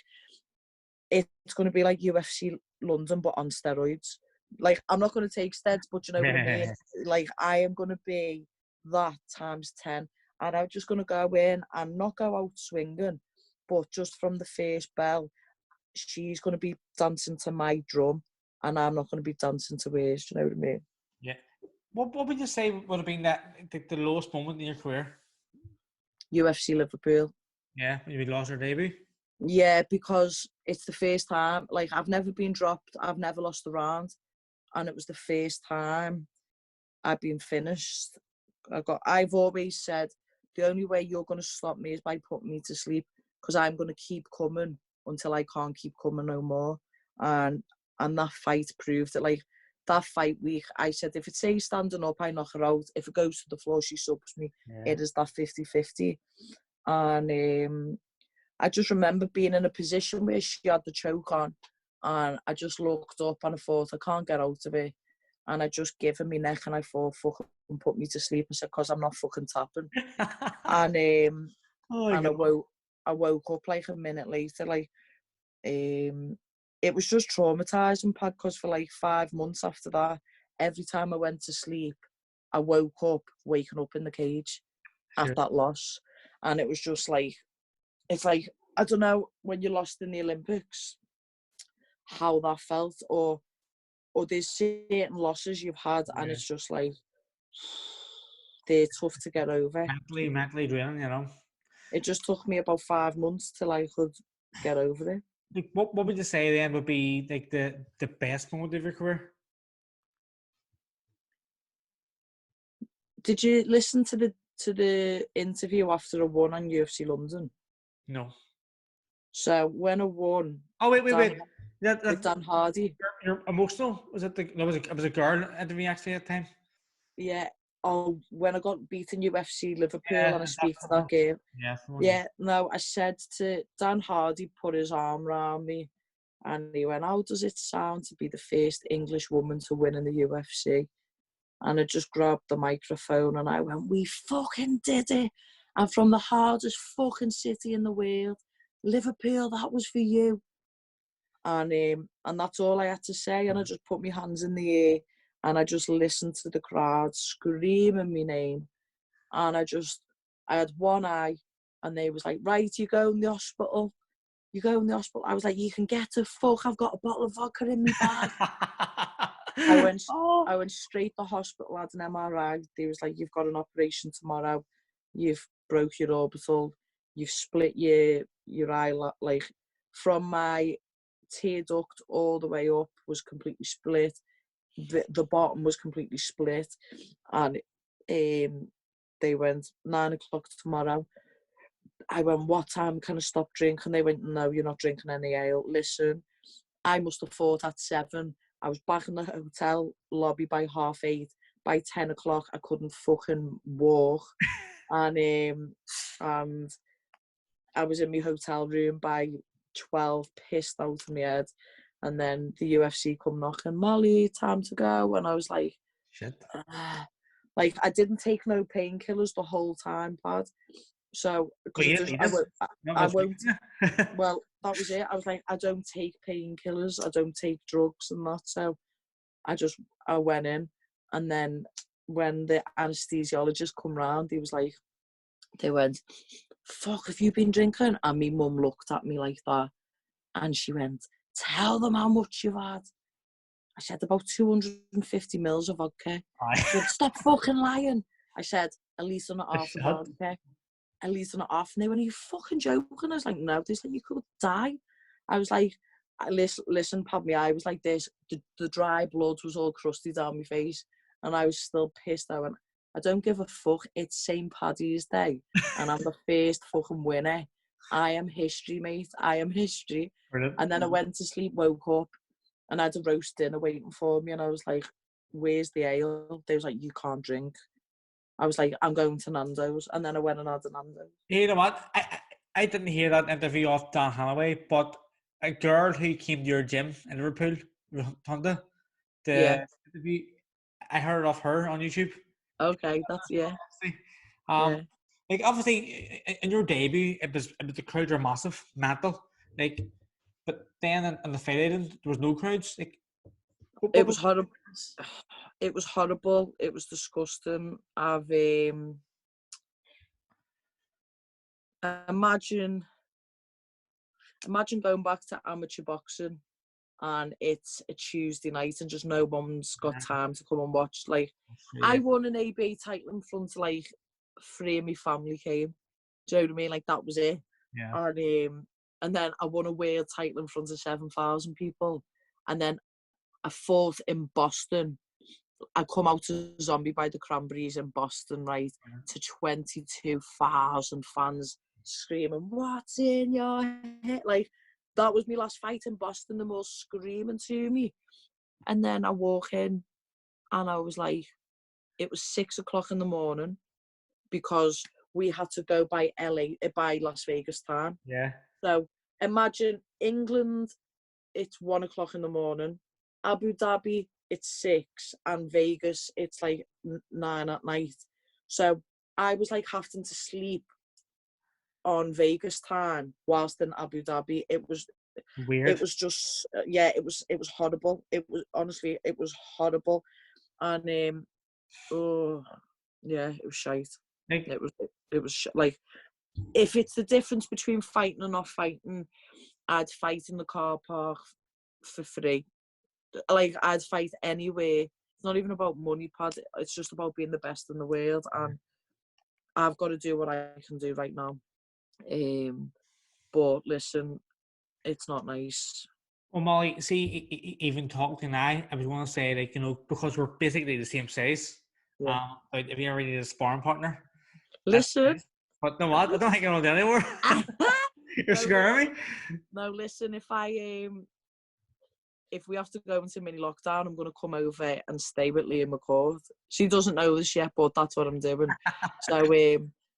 it's going to be like UFC London, but on steroids. Like, I'm not going to take steroids, but you know what I mean? Like, I am going to be that times 10. And I'm just going to go in and not go out swinging, but just from the first bell, she's going to be dancing to my drum, and I'm not going to be dancing to hers. Do you know what I mean? Yeah. What would you say would have been the lowest moment in your career? UFC Liverpool. Yeah, when you lost your debut? Yeah, because it's the first time. Like, I've never been dropped. I've never lost a round. And it was the first time I've been finished. I've always said, the only way you're going to stop me is by putting me to sleep, because I'm going to keep coming until I can't keep coming no more. and that fight proved it. Like, that fight week, I said, if it says standing up, I knock her out. If it goes to the floor, she subs me. Yeah. It is that 50-50. And I just remember being in a position where she had the choke on, and I just looked up and I thought, I can't get out of it. And I just gave her my neck and I thought, fucking put me to sleep. I said, because I'm not fucking tapping. And and I woke up like a minute later. Like, it was just traumatizing, Pad, because for like 5 months after that, every time I went to sleep, I woke up waking up in the cage at that loss. And it was just like, it's like, I don't know, when you lost in the Olympics, how that felt, or there's certain losses you've had, and it's just like, they're tough to get over. Mentally draining, you know. It just took me about 5 months till I could get over it. Like, what would you say then would be like the best moment of your career? Did you listen to the interview after I won on UFC London? No. So when I won, Oh wait. with Dan Hardy. You're emotional? Was it it was a girl interview actually at the time? Yeah. Oh, when I got beaten UFC Liverpool, and I speak to that one. game. Yeah. No, I said to Dan Hardy, put his arm around me, and he went, "How does it sound to be the first English woman to win in the UFC?" And I just grabbed the microphone and I went, "We fucking did it. And from the hardest fucking city in the world, Liverpool, that was for you." And that's all I had to say. And I just put my hands in the air and I just listened to the crowd screaming my name. And I had one eye, and they was like, "Right, you go in the hospital. You go in the hospital." I was like, "You can get to fuck. I've got a bottle of vodka in my bag." I went straight to hospital, had an MRI. They was like, "You've got an operation tomorrow. You've broke your orbital. You've split your eye, like, from my tear duct all the way up was completely split. The bottom was completely split." And they went, 9 o'clock tomorrow. I went, "What time can I stop drinking?" They went, "No, you're not drinking any ale." Listen, I must have fought at 7. I was back in the hotel lobby by 8:30. By 10 o'clock, I couldn't fucking walk. And I was in my hotel room by 12, pissed out of my head. And then the UFC come knocking, "Molly, time to go." And I was like, shit. Like, I didn't take no painkillers the whole time, Pad. So, because I won't. Well, that was it. I was like, I don't take painkillers, I don't take drugs and that. So I went in, and then when the anesthesiologist come round, they went, "Fuck, have you been drinking?" And my mum looked at me like that, and she went, "Tell them how much you've had." I said, "About 250 mils of vodka." She went, "Stop fucking lying." I said, "At least I'm not half a vodka. At least I'm not half." And they went, "Are you fucking joking?" I was like, "No." They like, "You could die." I was like, listen, Pad, my eye was like this. The dry blood was all crusty down my face, and I was still pissed. I went, "I don't give a fuck. It's St. Paddy's Day, and I'm the first fucking winner. I am history, mate. I am history." Brilliant. And then I went to sleep, woke up, and I had a roast dinner waiting for me, and I was like, "Where's the ale?" They was like, "You can't drink." I was like, "I'm going to Nando's." And then I went and had a Nando's. You know what? I didn't hear that interview off Dan Halloway, but a girl who came to your gym in Liverpool, Rotunda, the interview, I heard of her on YouTube. Okay, that's yeah. Like, obviously in your debut, it was the crowds were massive, mental. Like, but then in the fight island, there was no crowds. Like, it was horrible. It was horrible. It was disgusting. Imagine going back to amateur boxing, and it's a Tuesday night and just no one's got time to come and watch. Like, I won an ABA title in front of like 3 of my family came. Do you know what I mean? Like, that was it. Yeah. And then I won a world title in front of 7,000 people. And then I fought in Boston. I come out as a zombie by the Cranberries in Boston, right, to 22,000 fans screaming, "What's in your head?" Like, that was my last fight in Boston. Them all screaming to me. And then I walk in and I was like, it was 6 o'clock in the morning because we had to go by by Las Vegas time. Yeah. So imagine England, it's 1 o'clock in the morning. Abu Dhabi, it's 6. And Vegas, it's like 9 at night. So I was like having to sleep on Vegas time whilst in Abu Dhabi. It was Weird. It was just it was horrible. It was honestly, it was horrible. And it was shite. Like, It was like, if it's the difference between fighting and not fighting, I'd fight in the car park for free. Like, I'd fight anywhere. It's not even about money, Pad. It's just about being the best in the world, and I've got to do what I can do right now. But listen, it's not nice. well, Molly, see, even talking now, I was going to say, like, you know, because we're basically the same size. Yeah. Like, if you ever need a sparring partner, Listen. But no, what? I don't think I know that anymore. You're scaring me. No, listen. If we have to go into mini lockdown, I'm going to come over and stay with Liam McCord. She doesn't know this yet, but that's what I'm doing.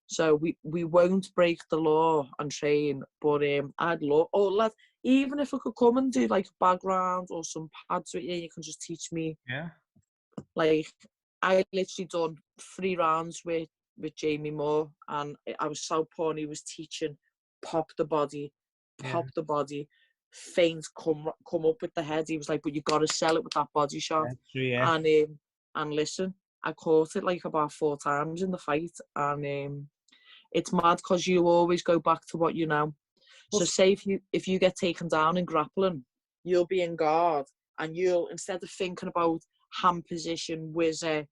So we won't break the law and train, but I'd love. Oh, lad, even if I could come and do like a background or some pads with you, you can just teach me. Yeah. Like, I literally done 3 rounds with Jamie Moore, and I was so poor, and he was teaching pop the body, feint, come up with the head. He was like, but you got to sell it with that body shot. Yeah. And listen, I caught it like about 4 times in the fight, and it's mad because you always go back to what you know. So say if you get taken down in grappling, you'll be in guard, and you'll, instead of thinking about hand position, whizzer,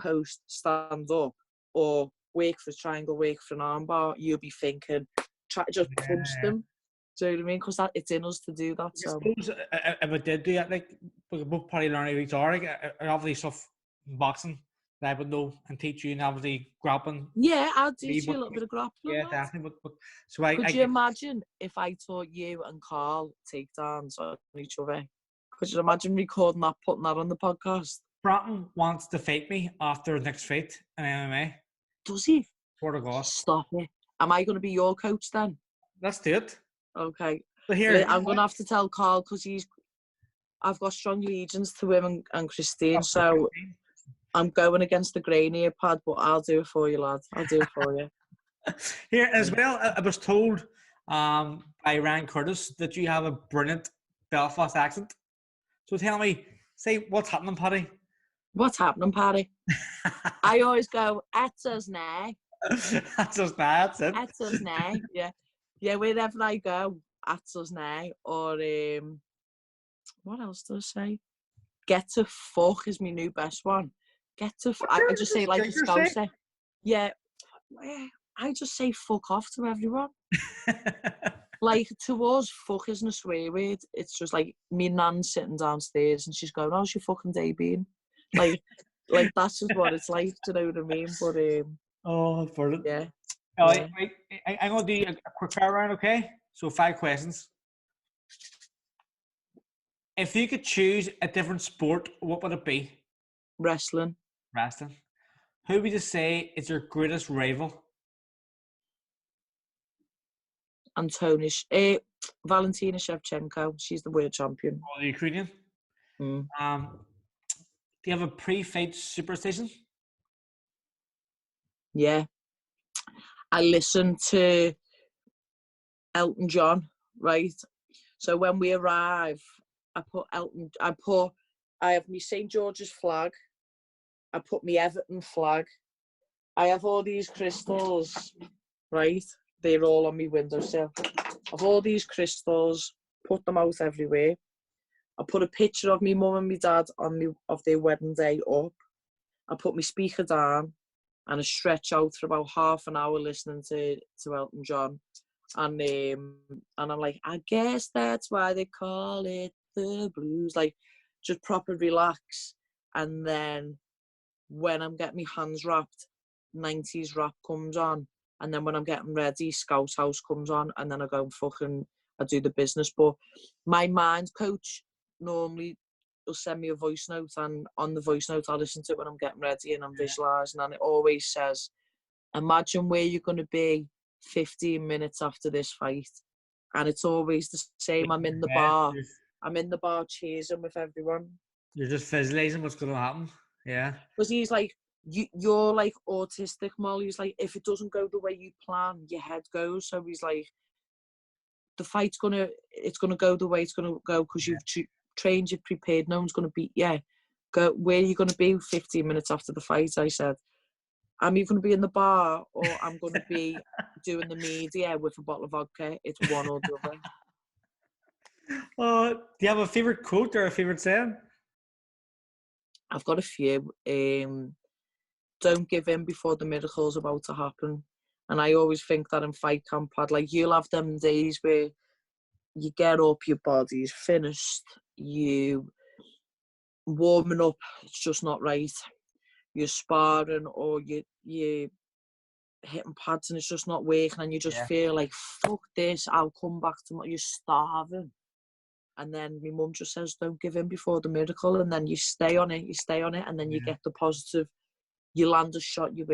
post, stand up, or wake for a triangle, wake for an armbar, you'll be thinking, try to just punch them. Do you know what I mean? Because it's in us to do that. So I suppose if I did do that, like, we could both probably learn each other. Like, obviously stuff in boxing that I would know and teach you, and obviously grappling. Yeah, I'll teach you a little bit of grappling. Yeah, definitely. But so could you imagine if I taught you and Carl takedowns on each other? Could you imagine recording that, putting that on the podcast? Bratton wants to fight me after the next fight in MMA. Does he? Swear to God. Stop it. Am I going to be your coach then? Let's do it. Okay. But here, I'm going to have to tell Carl, because I've got strong allegiance to him and Christine, so I'm going against the grain here, Pad, but I'll do it for you, lad. I'll do it for you. Here as well, I was told by Ryan Curtis that you have a brilliant Belfast accent. So tell me, say, what's happening, Paddy? What's happening, Paddy? I always go, "It's us now." That's us now, that's it. It's us now, yeah. Yeah, wherever I go, "It's us now." Or, what else do I say? Get to fuck is my new best one. Get to I just say like a Scouser. Yeah, I just say fuck off to everyone. Like, to us, fuck isn't a swear word. It's just like me nan sitting downstairs and she's going, "How's your fucking day been?" Like that's just what it's like. Do you know what I mean? But oh, brilliant. Yeah. Right, I'm gonna do a quick fire round, okay? So 5 questions. If you could choose a different sport, what would it be? Wrestling. Wrestling. Who would you say is your greatest rival? Valentina Shevchenko. She's the world champion. Oh, the Ukrainian. Do you have a pre-fight superstition? Yeah. I listen to Elton John, right? So when we arrive, I have my St. George's flag. I put my Everton flag. I have all these crystals, right? They're all on my windowsill. I have all these crystals, put them out everywhere. I put a picture of my mum and my dad of their wedding day up. I put my speaker down and I stretch out for about half an hour listening to Elton John. And I'm like, I guess that's why they call it the blues. Like, just proper relax. And then when I'm getting my hands wrapped, 90s rap comes on. And then when I'm getting ready, Scout House comes on. And then I go and fucking I do the business. But my mind coach normally will send me a voice note, and on the voice note, I listen to it when I'm getting ready and I'm visualising, and it always says, imagine where you're going to be 15 minutes after this fight. And it's always the same. I'm in the bar. I'm in the bar cheering with everyone. You're just visualising what's going to happen. Yeah. Because he's like, you're like autistic, Molly. He's like, if it doesn't go the way you plan, your head goes. So he's like, the fight's it's gonna go the way it's gonna go because you've trained, you've prepared. No one's gonna beat you. Go where are you gonna be 15 minutes after the fight? I said, I'm either gonna be in the bar or I'm gonna be doing the media with a bottle of vodka. It's one or the other. Do you have a favorite quote or a favorite saying? I've got a few. Don't give in before the miracle's about to happen. And I always think that in fight camp, like you'll have them days where you get up, your body's finished, you warming up, it's just not right. You're sparring or you hitting pads and it's just not working, and you just feel like, fuck this, I'll come back tomorrow. You're starving. And then my mum just says, don't give in before the miracle. And then you stay on it, and then you get the positive. You land a shot you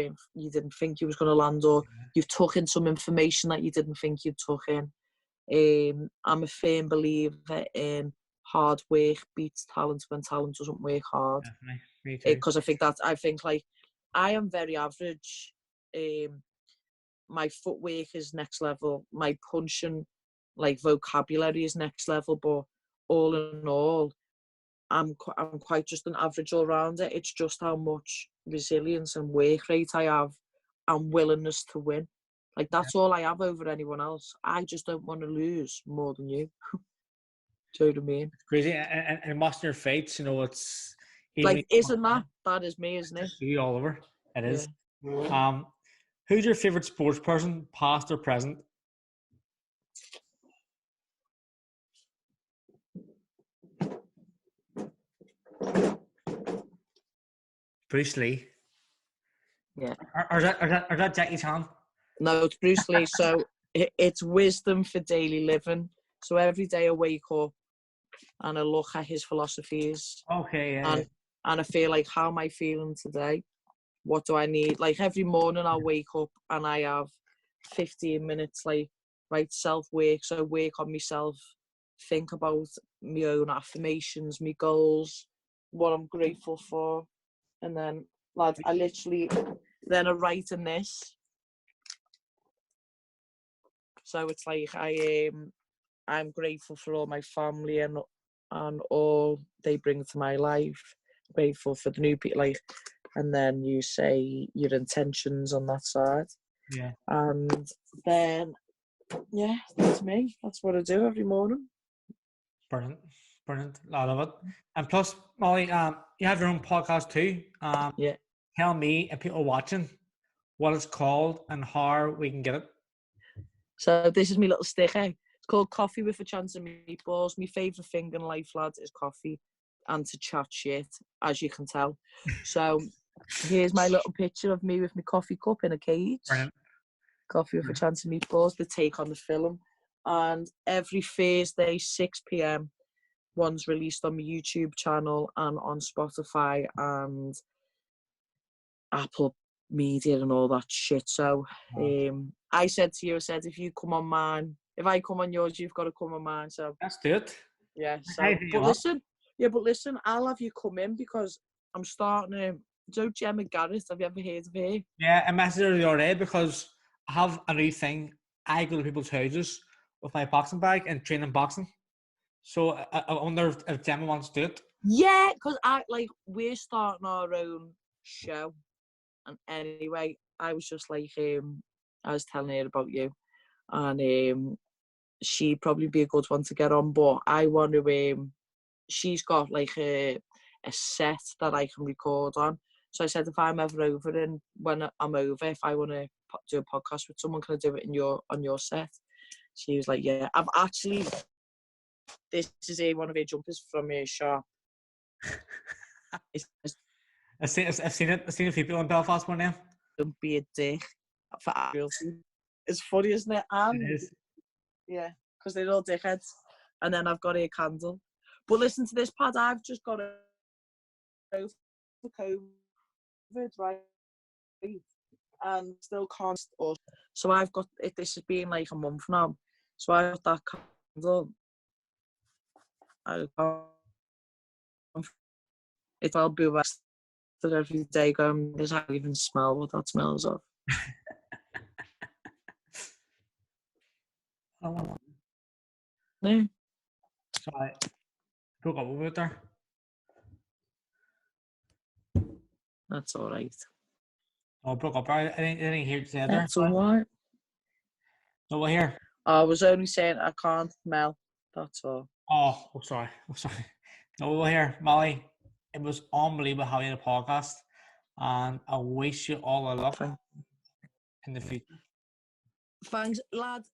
didn't think you was going to land, or you've took in some information that you didn't think you took in. I'm a firm believer in hard work beats talent when talent doesn't work hard. Definitely. Me too. Because I think like I am very average. My footwork is next level. My punching, like vocabulary, is next level. But all in all, I'm quite just an average all rounder. It's just how much resilience and work rate I have and willingness to win. Like that's all I have over anyone else. I just don't want to lose more than you. Do you know what I mean? It's crazy. And watching your fights, you know, it's like, isn't that is me, isn't it? You all over. It is. Yeah. Who's your favorite sports person, past or present? Bruce Lee. Yeah. Or is that Jackie Chan? No, it's Bruce Lee. So it's wisdom for daily living. So every day I wake up and I look at his philosophies. Okay, yeah. And I feel like, how am I feeling today? What do I need? Like every morning I'll wake up and I have 15 minutes, like, right, self-work. So I work on myself, think about my own affirmations, my goals, what I'm grateful for. And then, lads, I literally, then I write in this. So it's like I'm grateful for all my family and all they bring to my life. Grateful for the new people, like, and then you say your intentions on that side. Yeah. And then, yeah, that's me. That's what I do every morning. Brilliant. I love it. And plus, Molly, you have your own podcast too. Yeah. Tell me and people watching what it's called and how we can get it. So this is my little sticker. It's called Coffee with a Chance of Meatballs. My favourite thing in life, lads, is coffee and to chat shit, as you can tell. So here's my little picture of me with my coffee cup in a cage. Brilliant. Coffee with a Chance of Meatballs, the take on the film. And every Thursday, 6 p.m, one's released on my YouTube channel and on Spotify and Apple Media and all that shit. So I said to you, if you come on mine, if I come on yours, you've got to come on mine. So let's do it. Yeah. So, but listen, I'll have you come in because I'm starting Gemma Garrett. Have you ever heard of her? Yeah, I messaged her the other day because I have a new thing. I go to people's houses with my boxing bag and train in boxing. So I wonder if Gemma wants to do it. Yeah, because we're starting our own show. And anyway, I was just like, I was telling her about you, and she'd probably be a good one to get on. But I want to, she's got like a set that I can record on. So I said, if I'm ever over, and when I'm over, if I want to do a podcast with someone, can I do it on your set? She was like, yeah. I've actually, this is one of her jumpers from her shop. I've seen it. I've seen a few people in Belfast one now. Don't be a dick for it's funny, isn't it? And it is. Yeah, because they're all dickheads. And then I've got a candle. But listen to this, Pad, I've just got over COVID, right? And still can't. So I've got it. This has been like a month now. So I got that candle. I'll be wasted every day going, there's not even smell what that smells of. Oh, Yeah, sorry. Broke up a bit there. that's all right. Oh, broke up. I didn't hear you say there. That's all right. So we're here. I was only saying I can't smell. That's all. Oh, sorry. No, we're here. Molly, it was unbelievable having a podcast. And I wish you all the luck in the future. Thanks, lad.